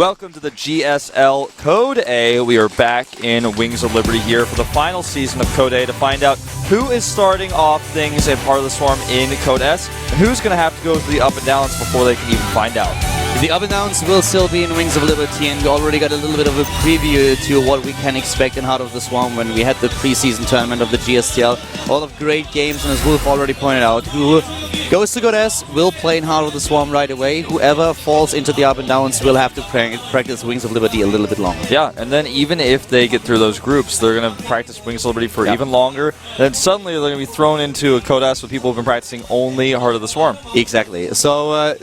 Welcome to the GSL Code A. We are back in Wings of Liberty here for the final season of Code A to find out who is starting off things in Heart of the Swarm in Code S, and who's going to have to go through the up and downs before they can even find out. The up and downs will still be in Wings of Liberty, and we already got a little bit of a preview to what we can expect in Heart of the Swarm when we had the preseason tournament of the GSL. A lot of great games, and as Wolf already pointed out, who goes to Code S will play in Heart of the Swarm right away. Whoever falls into the up and downs will have to practice Wings of Liberty a little bit longer. Yeah, and then even if they get through those groups, they're going to practice Wings of Liberty for even longer. Then suddenly they're going to be thrown into a Code S with people who've been practicing only Heart of the Swarm. Exactly. So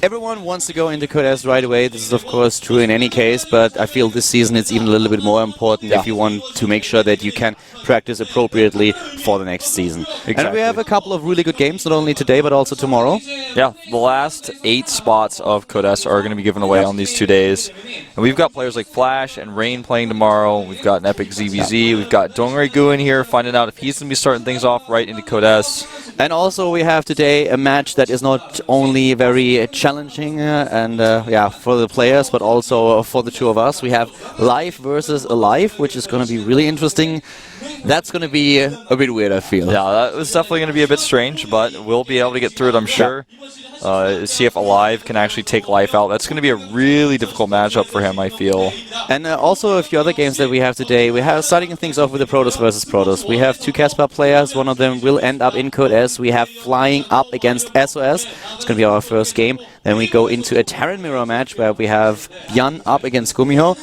everyone wants to go into Code S right away. This is of course true in any case, but I feel this season it's even a little bit more important if you want to make sure that you can practice appropriately for the next season. Exactly. And we have a couple of really good games, not only today but also tomorrow. Yeah, the last 8 spots of Code S are going to be given away on these 2 days. And we've got players like Flash and Rain playing tomorrow. We've got an Epic ZBZ. We've got Dongri Gu in here, finding out if he's going to be starting things off right into Code S. And also we have today a match that is not only very challenging for the players, but also for the two of us. We have Live versus Alive, which is going to be really interesting. That's going to be a bit weird, I feel. Yeah, that was definitely going to be a bit strange, but we'll be able to get through it, I'm sure. See if Alive can actually take Life out. That's going to be a really difficult matchup for him, I feel. And also a few other games that we have today. We have starting things off with the Protoss versus Protoss. We have 2 Caspar players. One of them will end up in Code S. We have Flying up against SOS. It's going to be our first game. Then we go into a Terran Mirror match where we have Bjan up against Gumiho.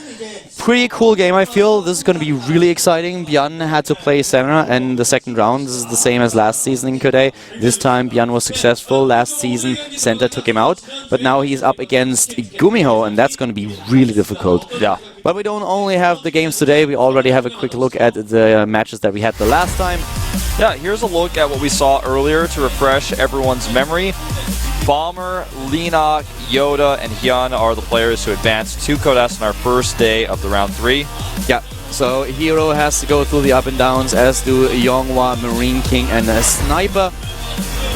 Pretty cool game, I feel. This is going to be really exciting. Bjan had to play Senna in the second round. This is the same as last season in Code A. This time Bjan was successful. Last season Senta took him out. But now he's up against Gumiho, and that's going to be really difficult. Yeah. But we don't only have the games today. We already have a quick look at the matches that we had the last time. Yeah, here's a look at what we saw earlier to refresh everyone's memory. Bomber, Leenock, Yoda, and Hyun are the players who advanced to Code S on our first day of the round 3. Yeah, so Hero has to go through the up and downs, as do Yonghwa, Marine King, and a Sniper.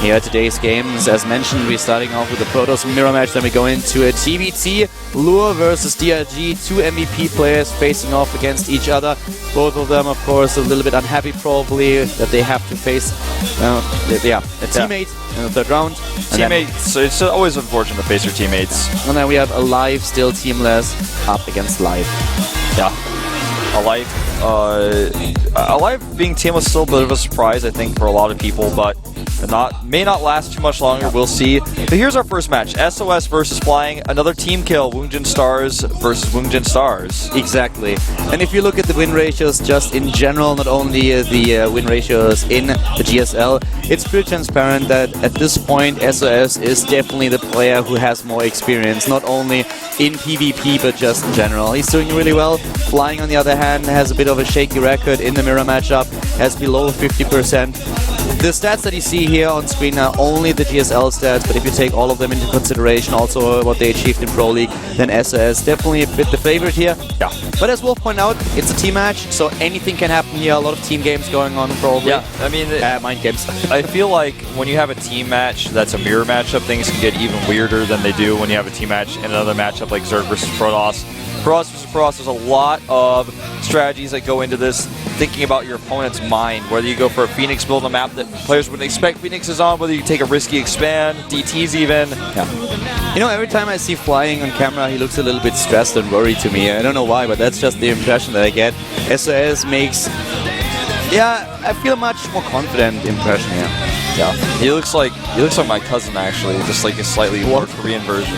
Here today's games, as mentioned, we're starting off with the Protoss mirror match, then we go into a TBT, Lure versus DRG, 2 MVP players facing off against each other. Both of them, of course, a little bit unhappy probably that they have to face a teammate in the third round. Teammates, it's always unfortunate to face your teammates. And then we have Alive, still teamless, up against Live. Yeah. Alive being teamless is still a bit of a surprise, I think, for a lot of people, but may not last too much longer. We'll see. But here's our first match: SOS versus Flying. Another team kill. Woongjin Stars versus Woongjin Stars. Exactly. And if you look at the win ratios, just in general, not only the win ratios in the GSL, it's pretty transparent that at this point SOS is definitely the player who has more experience, not only in PvP but just in general. He's doing really well. Flying, on the other hand, has a bit of a shaky record in the mirror matchup, has below 50%. The stats that you see here on screen are only the GSL stats, but if you take all of them into consideration, also what they achieved in Pro League, then SOS definitely a bit the favorite here. Yeah. But as Wolf pointed out, it's a team match, so anything can happen here. A lot of team games going on probably. Yeah, I mean, mind games. I feel like when you have a team match that's a mirror matchup, things can get even weirder than they do when you have a team match in another matchup like Zerg versus Protoss. Protoss versus Protoss, there's a lot of strategies that go into this, thinking about your opponent's mind, whether you go for a Phoenix build on a map that players wouldn't expect Phoenix is on, whether you take a risky expand, DTs even. Yeah. You know, every time I see Flying on camera, he looks a little bit stressed and worried to me. I don't know why, but that's just the impression that I get. SOS makes, I feel a much more confident impression here. Yeah, he looks like my cousin actually, just like a slightly more Korean version.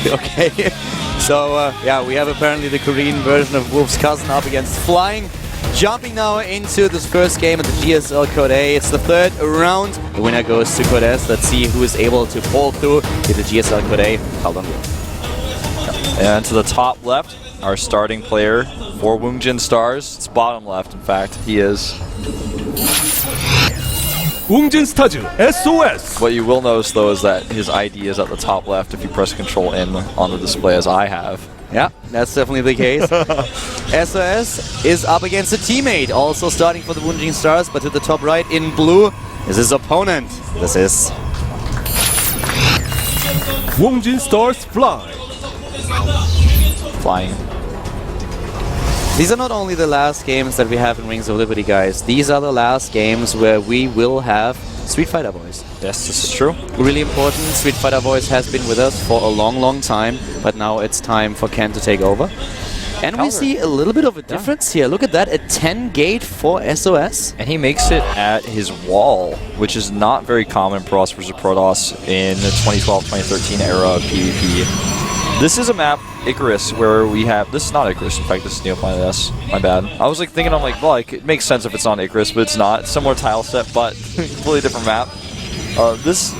Okay. So, we have apparently the Korean version of Wolf's cousin up against Flying. Jumping now into this first game of the GSL Code A. It's the third round. The winner goes to Code S. Let's see who is able to pull through to the GSL Code A. Hold on. And to the top left, our starting player for Woongjin Stars. It's bottom left, in fact. He is. Woongjin Stars, SOS! What you will notice, though, is that his ID is at the top left if you press Control N on the display, as I have. Yeah, that's definitely the case. SOS is up against a teammate, also starting for the Woongjin Stars, but to the top right in blue is his opponent. This is Woongjin Stars Fly. Flying. These are not only the last games that we have in Rings of Liberty, guys. These are the last games where we will have Street Fighter Voice. Yes, this is true. Really important. Street Fighter Voice has been with us for a long, long time, but now it's time for Ken to take over. And we see a little bit of a difference here. Look at that, a 10 gate for SOS. And he makes it at his wall, which is not very common in Protoss vs. Protoss in the 2012-2013 era of PvP. This is a map, Icarus, where we have... This is not Icarus, in fact, this is Neoplanet S. My bad. I was like thinking, I'm like, well, it makes sense if it's on Icarus, but it's not. Similar tile set, but completely different map. This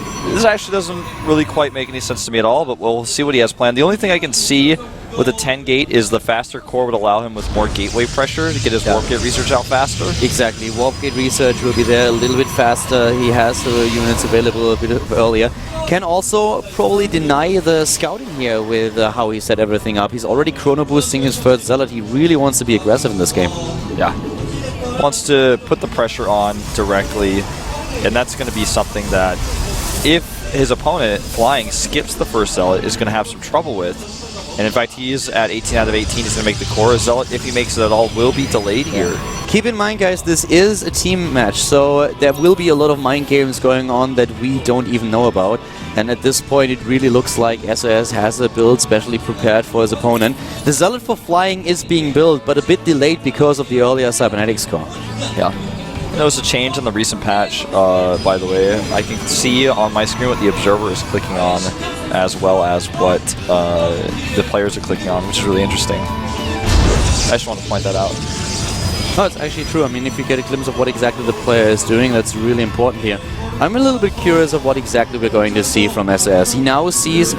actually doesn't really quite make any sense to me at all, but we'll see what he has planned. The only thing I can see with a 10 gate is the faster core would allow him with more gateway pressure to get his warp gate research out faster. Exactly, warp gate research will be there a little bit faster. He has the units available a bit earlier. Can also probably deny the scouting here with how he set everything up. He's already chrono boosting his first zealot. He really wants to be aggressive in this game. Yeah. Wants to put the pressure on directly, and that's going to be something that if his opponent, Flying, skips the first zealot, is going to have some trouble with. And in fact, he is at 18 out of 18. He's going to make the core. Zealot, if he makes it at all, will be delayed here. Keep in mind, guys, this is a team match, so there will be a lot of mind games going on that we don't even know about. And at this point, it really looks like SOS has a build specially prepared for his opponent. The Zealot for Flying is being built, but a bit delayed because of the earlier cybernetics core. Yeah. There was a change in the recent patch, by the way. I can see on my screen what the observer is clicking on, as well as what the players are clicking on, which is really interesting. I just want to point that out. No, it's actually true. I mean, if you get a glimpse of what exactly the player is doing, that's really important here. I'm a little bit curious of what exactly we're going to see from SOS. He now sees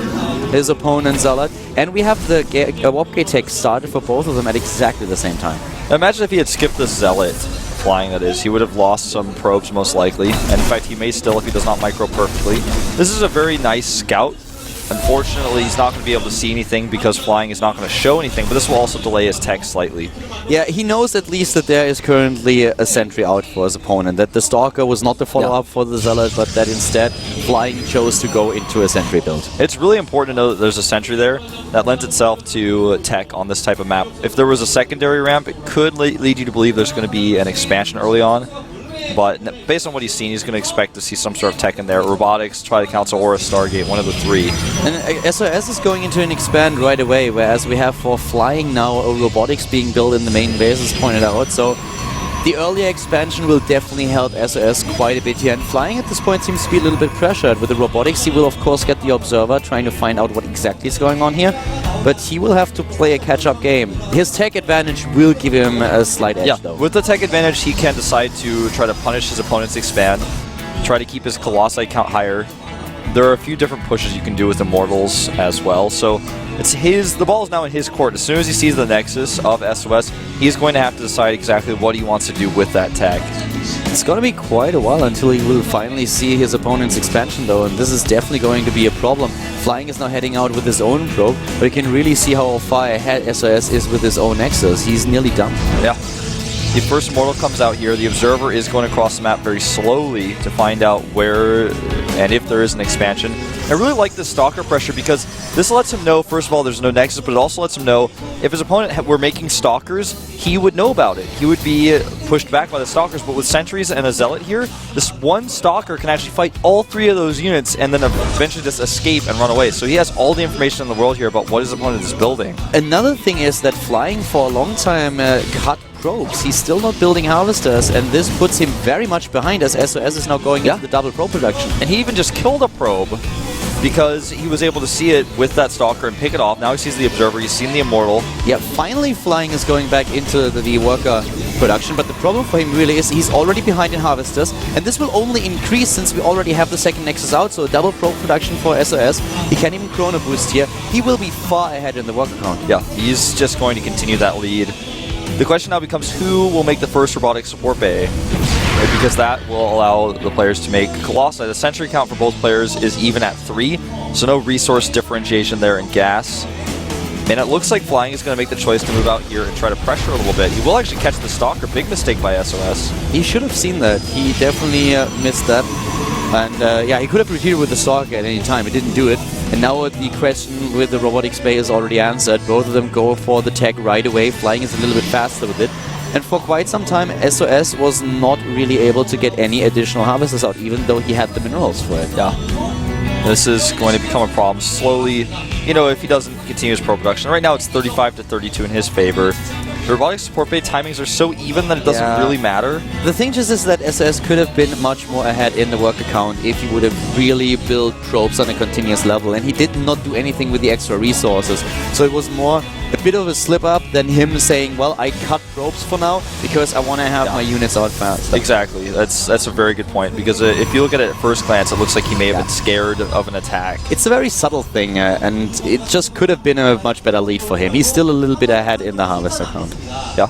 his opponent Zealot, and we have the warp gate tech started for both of them at exactly the same time. Imagine if he had skipped the Zealot, Flying that is, he would have lost some probes most likely. And in fact, he may still if he does not micro perfectly. This is a very nice scout. Unfortunately, he's not going to be able to see anything because Flying is not going to show anything, but this will also delay his tech slightly. Yeah, he knows at least that there is currently a sentry out for his opponent, that the Stalker was not the follow-up for the Zealot, but that instead Flying chose to go into a sentry build. It's really important to know that there's a sentry there. That lends itself to tech on this type of map. If there was a secondary ramp, it could lead you to believe there's going to be an expansion early on. But based on what he's seen, he's going to expect to see some sort of tech in there. Robotics, Try the Council, or a Stargate, one of the three. And SOS is going into an expand right away, whereas we have for Flying now a robotics being built in the main base, as pointed out. So the earlier expansion will definitely help SOS quite a bit here. And Flying at this point seems to be a little bit pressured. With the robotics, he will of course get the Observer, trying to find out what exactly is going on here. But he will have to play a catch-up game. His tech advantage will give him a slight edge, though. With the tech advantage, he can decide to try to punish his opponent's expand, try to keep his Colossi count higher. There are a few different pushes you can do with Immortals as well, so it's the ball is now in his court. As soon as he sees the Nexus of SOS, he's going to have to decide exactly what he wants to do with that tech. It's going to be quite a while until he will finally see his opponent's expansion, though, and this is definitely going to be a problem. Flying is now heading out with his own probe, but you can really see how far ahead SOS is with his own Nexus. He's nearly done. Yeah. The first Immortal comes out here. The Observer is going across the map very slowly to find out where and if there is an expansion. I really like this Stalker pressure because this lets him know, first of all, there's no Nexus, but it also lets him know if his opponent were making Stalkers, he would know about it. He would be pushed back by the Stalkers, but with Sentries and a Zealot here, this one Stalker can actually fight all three of those units and then eventually just escape and run away. So he has all the information in the world here about what his opponent is building. Another thing is that Flying for a long time cut probes. He's still not building harvesters, and this puts him very much behind as SOS is now going into the double probe production. And he even just killed a probe because he was able to see it with that Stalker and pick it off. Now he sees the Observer, he's seen the Immortal. Yeah, finally Flying is going back into the worker production, but the problem for him really is he's already behind in harvesters, and this will only increase since we already have the second Nexus out, so a double probe production for SOS. He can even chrono boost here. He will be far ahead in the worker count. Yeah, he's just going to continue that lead. The question now becomes who will make the first robotics warp A, right? Because that will allow the players to make Colossi. The sentry count for both players is even at 3, so no resource differentiation there in gas. And it looks like Flying is going to make the choice to move out here and try to pressure a little bit. He will actually catch the Stalker. Big mistake by SOS. He should have seen that. He definitely missed that. And yeah, he could have retreated with the Stalker at any time. He didn't do it. And now the question with the robotics bay is already answered. Both of them go for the tech right away. Flying is a little bit faster with it. And for quite some time, SOS was not really able to get any additional harvesters out, even though he had the minerals for it. Yeah. This is going to become a problem slowly, you know, if he doesn't continue his pro production. Right now it's 35 to 32 in his favor. The robotic support bay timings are so even that it doesn't really matter. The thing just is that SOS could have been much more ahead in the work account if he would have really built probes on a continuous level, and he did not do anything with the extra resources. So it was more a bit of a slip up than him saying, well, I cut probes for now because I want to have my units out fast. Exactly. That's a very good point, because if you look at it at first glance, it looks like he may have been scared of an attack. It's a very subtle thing, and it just could have been a much better lead for him. He's still a little bit ahead in the harvest account. Yeah.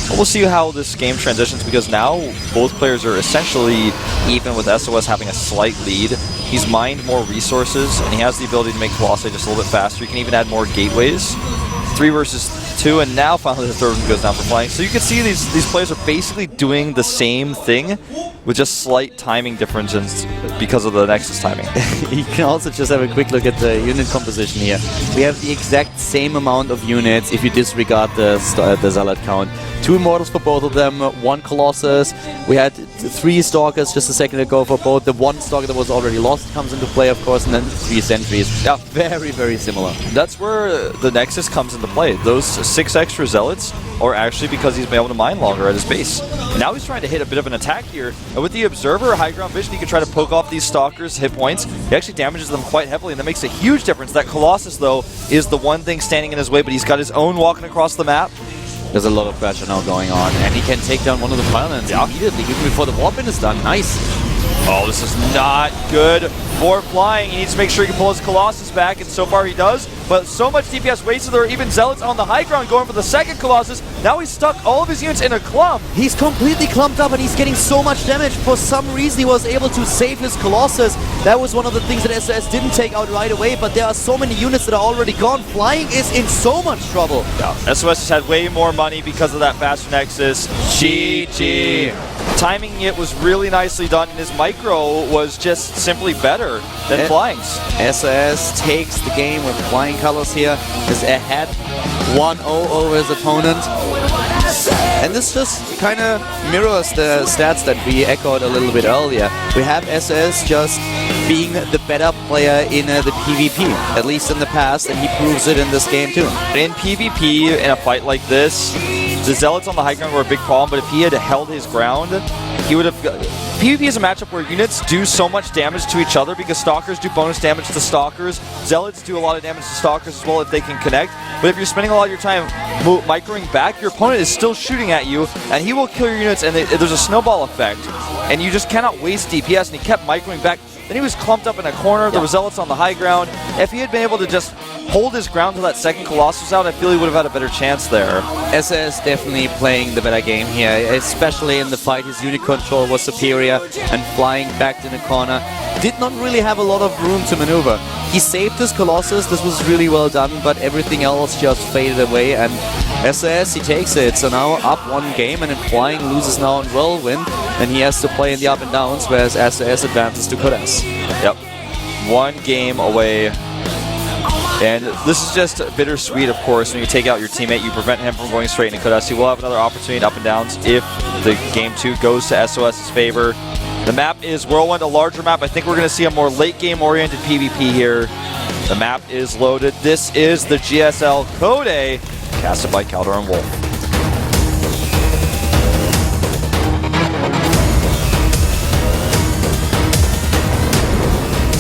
Well, we'll see how this game transitions, because now both players are essentially even, with SOS having a slight lead. He's mined more resources, and he has the ability to make Colossi just a little bit faster. You can even add more gateways. 3 versus 2, and now finally the third one goes down for flying. So you can see these players are basically doing the same thing with just slight timing differences because of the Nexus timing. You can also just have a quick look at the unit composition here. We have the exact same amount of units if you disregard the Zealot count. 2 Immortals for both of them, 1 Colossus. We had 3 Stalkers just a second ago for both. The 1 Stalker that was already lost comes into play, of course, and then 3 Sentries. Yeah, very, very similar. That's where the Nexus comes into play. Those 6 extra Zealots are actually because he's been able to mine longer at his base. Now he's trying to hit a bit of an attack here. And with the Observer, high ground vision, he can try to poke off these Stalkers' hit points. He actually damages them quite heavily, and that makes a huge difference. That Colossus, though, is the one thing standing in his way, but he's got his own walking across the map. There's a lot of pressure now going on, and he can take down one of the Firelands immediately, even before the Warpin is done. Nice. Oh, this is not good for flying. He needs to make sure he can pull his Colossus back, and so far he does. But so much DPS wasted. There are even Zealots on the high ground going for the second Colossus. Now he's stuck all of his units in a clump. He's completely clumped up, and he's getting so much damage. For some reason, he was able to save his Colossus. That was one of the things that SOS didn't take out right away, but there are so many units that are already gone. Flying is in so much trouble. Yeah, SOS has had way more money because of that faster Nexus. GG. Timing it was really nicely done, and his micro was just simply better than Flying's. SOS takes the game with flying colors here, is ahead 1-0 over his opponent. And this just kind of mirrors the stats that we echoed a little bit earlier. We have SOS just being the better player in the PvP, at least in the past, and he proves it in this game too. In PvP, in a fight like this, the Zealots on the high ground were a big problem, but if he had held his ground, he would have... PvP is a matchup where units do so much damage to each other because Stalkers do bonus damage to Stalkers. Zealots do a lot of damage to Stalkers as well if they can connect. But if you're spending a lot of your time microing back, your opponent is still shooting at you, and he will kill your units, and there's a snowball effect. And you just cannot waste DPS, and he kept microing back. Then he was clumped up in a corner. There were Zealots on the high ground. If he had been able to just hold his ground till that second Colossus out, I feel he would have had a better chance there. SOS definitely playing the better game here, especially in the fight. His unit control was superior, and Flying back in the corner did not really have a lot of room to maneuver. He saved his Colossus, this was really well done, but everything else just faded away, and SOS, he takes it. So now up 1 game, and then Flying loses now on Whirlwind, and he has to play in the up and downs, whereas SOS advances to Kodas. Yep. 1 game away. And this is just bittersweet, of course. When you take out your teammate, you prevent him from going straight into Kodas. He will have another opportunity up and downs if the game 2 goes to SOS's favor. The map is Whirlwind, a larger map. I think we're going to see a more late game oriented PvP here. The map is loaded. This is the GSL Code, casted by Calder and Wolf.